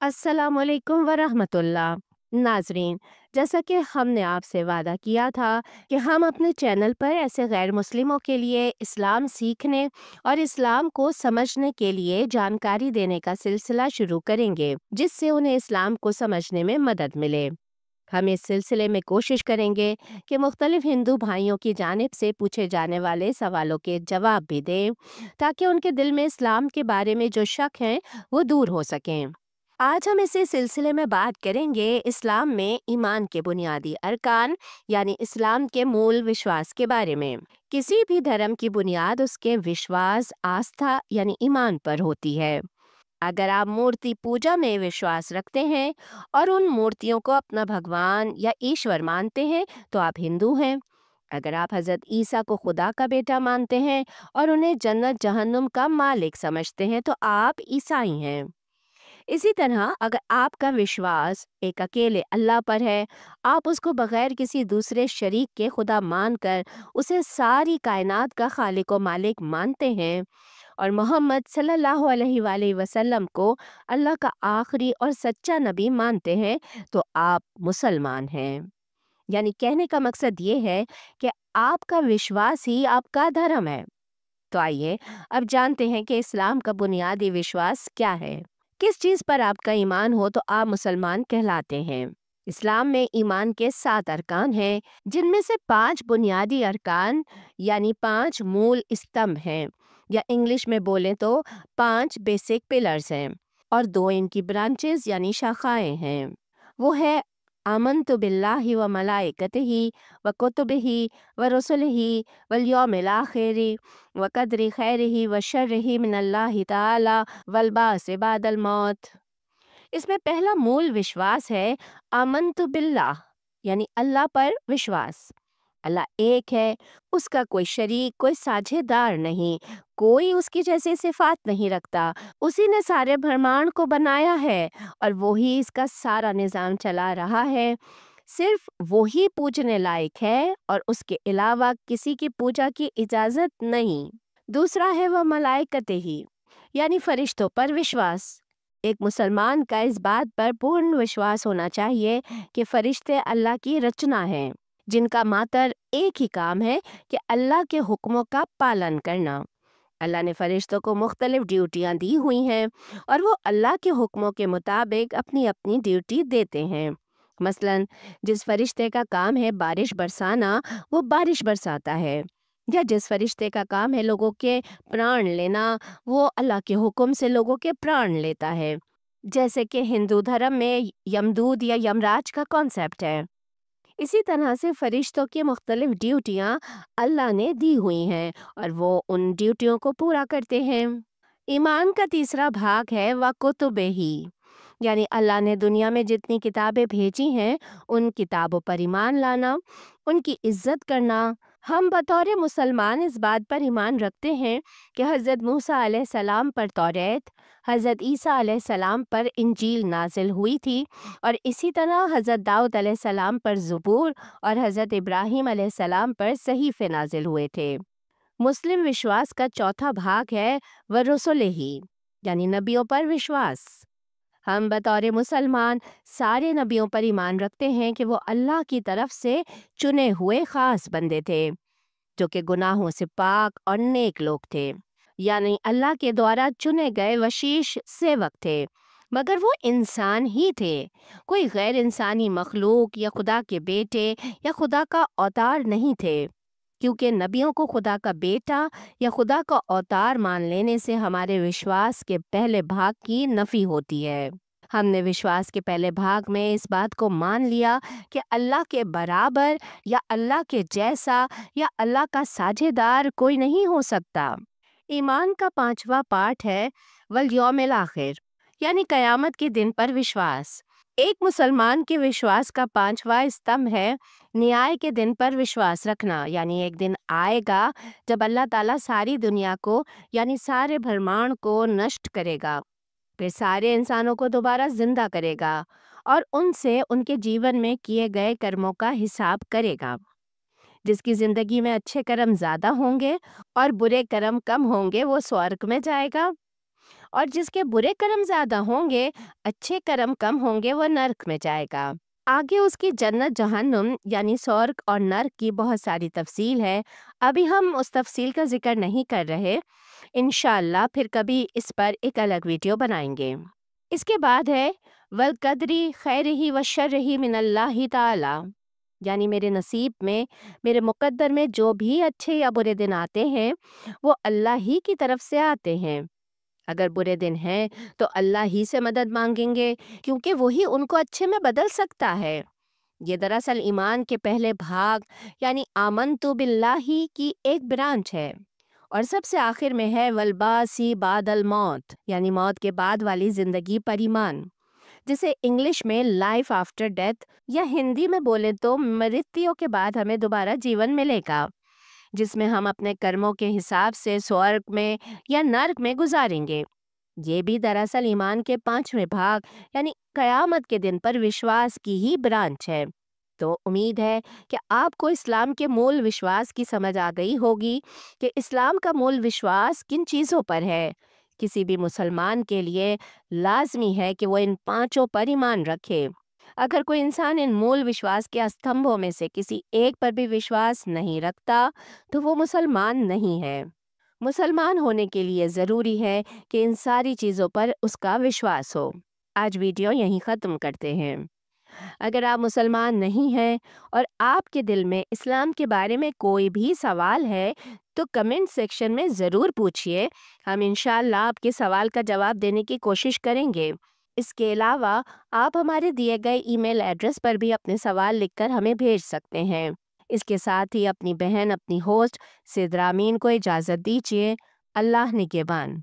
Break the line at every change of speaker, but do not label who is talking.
अस्सलामुअलैकुम वरहमतुल्लाह। नाजरीन, जैसा कि हमने आपसे वादा किया था कि हम अपने चैनल पर ऐसे गैर मुस्लिमों के लिए इस्लाम सीखने और इस्लाम को समझने के लिए जानकारी देने का सिलसिला शुरू करेंगे, जिससे उन्हें इस्लाम को समझने में मदद मिले। हम इस सिलसिले में कोशिश करेंगे कि मुख्तलिफ हिंदू भाइयों की जानिब से पूछे जाने वाले सवालों के जवाब भी दें, ताकि उनके दिल में इस्लाम के बारे में जो शक हैं वो दूर हो सकें। आज हम इसी सिलसिले में बात करेंगे इस्लाम में ईमान के बुनियादी अरकान यानी इस्लाम के मूल विश्वास के बारे में। किसी भी धर्म की बुनियाद उसके विश्वास, आस्था यानी ईमान पर होती है। अगर आप मूर्ति पूजा में विश्वास रखते हैं और उन मूर्तियों को अपना भगवान या ईश्वर मानते हैं तो आप हिंदू हैं। अगर आप हजरत ईसा को खुदा का बेटा मानते हैं और उन्हें जन्नत जहन्नुम का मालिक समझते हैं तो आप ईसाई हैं। इसी तरह अगर आपका विश्वास एक अकेले अल्लाह पर है, आप उसको बगैर किसी दूसरे शरीक के खुदा मानकर उसे सारी कायनात का खालिक व मालिक मानते हैं और मोहम्मद सल्लल्लाहु अलैहि वसल्लम को अल्लाह का आखिरी और सच्चा नबी मानते हैं तो आप मुसलमान हैं। यानी कहने का मकसद ये है कि आपका विश्वास ही आपका धर्म है। तो आइए अब जानते हैं कि इस्लाम का बुनियादी विश्वास क्या है। किस चीज़ पर आपका ईमान हो तो आप मुसलमान कहलाते हैं। इस्लाम में ईमान के 7 अरकान हैं, जिनमें से 5 बुनियादी अरकान यानी 5 मूल स्तंभ हैं, या इंग्लिश में बोलें तो 5 बेसिक पिलर्स हैं, और 2 इनकी ब्रांचेस यानी शाखाएं हैं। वो है आमनतु बिल्लाहि व मलाइकतिही व कुतुबिही व रुसुलिही वल यौमिल आखिरी व क़द्रि खैरिही व शर्रिही मिनल्लाहि तआला वल बाअस बादल मौत। इसमें पहला मूल विश्वास है आमनतु बिल्लाह, यानी अल्लाह पर विश्वास। अल्लाह एक है, उसका कोई शरीक, कोई साझेदार नहीं, कोई उसकी जैसी सिफात नहीं रखता। उसी ने सारे ब्रह्मांड को बनाया है और वो ही इसका सारा निज़ाम चला रहा है। सिर्फ वो ही पूजने लायक है और उसके अलावा किसी की पूजा की इजाज़त नहीं। दूसरा है वह मलाइकते ही, यानी फरिश्तों पर विश्वास। एक मुसलमान का इस बात पर पूर्ण विश्वास होना चाहिए कि फरिश्ते अल्लाह की रचना हैं, जिनका मात्र एक ही काम है कि अल्लाह के हुक्मों का पालन करना। अल्लाह ने फरिश्तों को मुख्तलिफ ड्यूटियाँ दी हुई हैं और वो अल्लाह के हुक्मों के मुताबिक अपनी अपनी ड्यूटी देते हैं। मसलन जिस फरिश्ते का काम है बारिश बरसाना, वो बारिश बरसाता है, या जिस फरिश्ते का काम है लोगों के प्राण लेना, वो अल्लाह के हुक्म से लोगों के प्राण लेता है। जैसे कि हिंदू धर्म में यमदूत या यमराज का कॉन्सेप्ट है। इसी तरह से फरिश्तों की मुख्तलिफ ड्यूटियाँ अल्लाह ने दी हुई हैं और वो उन ड्यूटियों को पूरा करते हैं। ईमान का तीसरा भाग है वकुतुबिही, यानी अल्लाह ने दुनिया में जितनी किताबें भेजी हैं उन किताबों पर ईमान लाना, उनकी इज्जत करना। हम बतौर मुसलमान इस बात पर ईमान रखते हैं कि हज़रत मूसा अलैहिस्सलाम पर तौरात, हज़रत ईसा अलैहिस्सलाम पर इंजील नाजिल हुई थी, और इसी तरह हज़रत दाऊद अलैहिस्सलाम पर ज़बूर और हज़रत इब्राहीम अलैहिस्सलाम पर सहीफ़े नाजिल हुए थे। मुस्लिम विश्वास का चौथा भाग है व रुसुलिही, यानी नबियों पर विश्वास। हम बतौर मुसलमान सारे नबियों पर ईमान रखते हैं कि वो अल्लाह की तरफ से चुने हुए ख़ास बंदे थे, जो कि गुनाहों से पाक और नेक लोग थे, यानी अल्लाह के द्वारा चुने गए वशीश सेवक थे। मगर वो इंसान ही थे, कोई गैर इंसानी मखलूक या खुदा के बेटे या खुदा का अवतार नहीं थे, क्योंकि नबियों को खुदा का बेटा या खुदा का अवतार मान लेने से हमारे विश्वास के पहले भाग की नफ़ी होती है। हमने विश्वास के पहले भाग में इस बात को मान लिया कि अल्लाह के बराबर या अल्लाह के जैसा या अल्लाह का साझेदार कोई नहीं हो सकता। ईमान का पांचवा पार्ट है वल यौमिल आखिर, यानी कयामत के दिन पर विश्वास। एक मुसलमान के विश्वास का पांचवा स्तंभ है न्याय के दिन पर विश्वास रखना, यानी एक दिन आएगा जब अल्लाह ताला सारी दुनिया को यानी सारे ब्रह्मांड को नष्ट करेगा, फिर सारे इंसानों को दोबारा जिंदा करेगा और उनसे उनके जीवन में किए गए कर्मों का हिसाब करेगा। जिसकी ज़िंदगी में अच्छे कर्म ज़्यादा होंगे और बुरे कर्म कम होंगे वो स्वर्ग में जाएगा, اور جس کے برے کرم زیادہ ہوں گے، اچھے کرم کم ہوں گے، وہ نرک میں جائے گا۔ آگے اس کی جنت جہنم یعنی سورگ اور نرک کی بہت ساری تفصیل ہے، ابھی ہم اس تفصیل کا ذکر نہیں کر رہے، انشاءاللہ پھر کبھی اس پر ایک الگ ویڈیو بنائیں گے۔ اس کے بعد ہے والقدری خیرہ و شرہ من اللہ تعالی، یعنی میرے نصیب میں، میرے مقدر میں جو بھی اچھے یا برے دن آتے ہیں وہ اللہ ہی کی طرف سے آتے ہیں۔ اگر برے دن ہیں تو اللہ ہی سے مدد مانگیں گے، کیونکہ وہی ان کو اچھے میں بدل سکتا ہے۔ یہ دراصل ایمان کے پہلے بھاگ یعنی آمنت باللہ کی ایک برانچ ہے، اور سب سے آخر میں ہے والبعث بعد الموت، یعنی موت کے بعد والی زندگی پر ایمان، جسے انگلش میں لائف آفٹر ڈیتھ، یا ہندی میں بولے تو مرتیوں کے بعد ہمیں دوبارہ جیون ملے گا، جس میں ہم اپنے کرموں کے حساب سے سورگ میں یا نرک میں گزاریں گے۔ یہ بھی دراصل ایمان کے 5ویں بھاگ یعنی قیامت کے دن پر وشواس کی ہی برانچ ہے۔ تو امید ہے کہ آپ کو اسلام کے مول وشواس کی سمجھ آ گئی ہوگی کہ اسلام کا مول وشواس کن چیزوں پر ہے۔ کسی بھی مسلمان کے لیے لازمی ہے کہ وہ ان 5 پر ایمان رکھے۔ اگر کوئی انسان ان مول وشواس کے استمبھوں میں سے کسی ایک پر بھی وشواس نہیں رکھتا تو وہ مسلمان نہیں ہے۔ مسلمان ہونے کے لیے ضروری ہے کہ ان ساری چیزوں پر اس کا وشواس ہو۔ آج ویڈیو یہیں ختم کرتے ہیں۔ اگر آپ مسلمان نہیں ہیں اور آپ کے دل میں اسلام کے بارے میں کوئی بھی سوال ہے تو کمنٹ سیکشن میں ضرور پوچھئے، ہم انشاءاللہ آپ کے سوال کا جواب دینے کی کوشش کریں گے۔ اس کے علاوہ آپ ہمارے دیے گئے ای میل ایڈریس پر بھی اپنے سوال لکھ کر ہمیں بھیج سکتے ہیں۔ اس کے ساتھ ہی اپنی بہن، اپنی ہوسٹ سدرا امین کو اجازت دیجیے۔ اللہ نگہبان۔